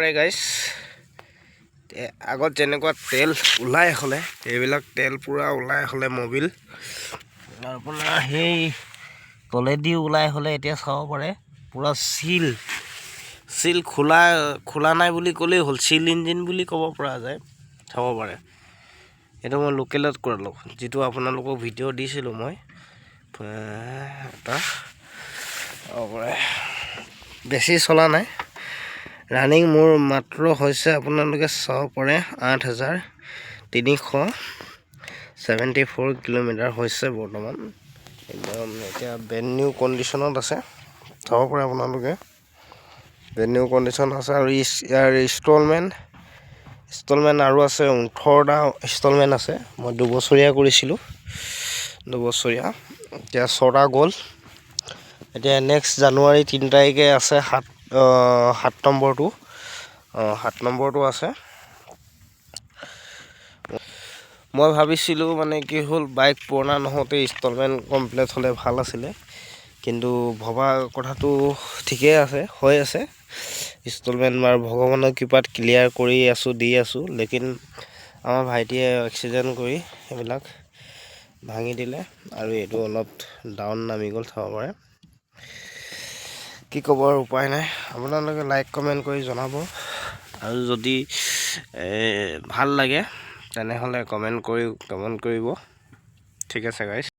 পাৰে গাইছ। আগত যেনেকুৱা তেল ওলাই হ'লে এইবিলাক তেল পুৰা ওলাই হ'লে মবিল আপোনাৰ সেই তলেদি ওলাই হ'লে এতিয়া চাব পাৰে পুৰা চিল খোলা নাই বুলি ক'লেই হ'ল, চিল ইঞ্জিন বুলি ক'ব পৰা যায়। চাব পাৰে এইটো মই লোকেলত কৰালোঁ, যিটো আপোনালোকক ভিডিঅ' দিছিলোঁ মই এটা বেছি চলা নাই। ৰানিং মোৰ মাত্ৰ হৈছে আপোনালোকে চাব পাৰে 8,374 কিলোমিটাৰ হৈছে বৰ্তমান। একদম এতিয়া ব্ৰেণ্ড নিউ কণ্ডিশ্যনত আছে, চাব পাৰে আপোনালোকে ব্ৰেণ্ড নিউ কণ্ডিশ্যন আছে। আৰু ইয়াৰ ইনষ্টলমেণ্ট আৰু আছে 18টা ইনষ্টলমেণ্ট আছে। মই 2 বছৰীয়া কৰিছিলোঁ, 2 বছৰীয়া, এতিয়া 6টা গ'ল। এতিয়া নেক্সট জানুৱাৰী 3 তাৰিখে আছে 7 নম্বৰটো আছে। মই ভাবিছিলোঁ মানে কি হ'ল, বাইক পুৰণা নহওঁতে ইনষ্টলমেণ্ট কমপ্লিট হ'লে ভাল আছিলে, কিন্তু ভবা কথাটো ঠিকেই আছে, হৈ আছে ইনষ্টলমেণ্ট। আৰু ভগৱানৰ কৃপাত ক্লিয়াৰ কৰি দি আছোঁ। লেকিন আমাৰ ভাইটিয়ে এক্সিডেণ্ট কৰি সেইবিলাক ভাঙি দিলে আৰু এইটো অলপ ডাউন নামি গ'ল, চাব পাৰে। কি ক'ব আৰু উপায় নাই। আপোনালোকে লাইক কমেণ্ট কৰি জনাব, আৰু যদি ভাল লাগে তেনেহ'লে কমেণ্ট কৰিব। ঠিক আছে গাইছ।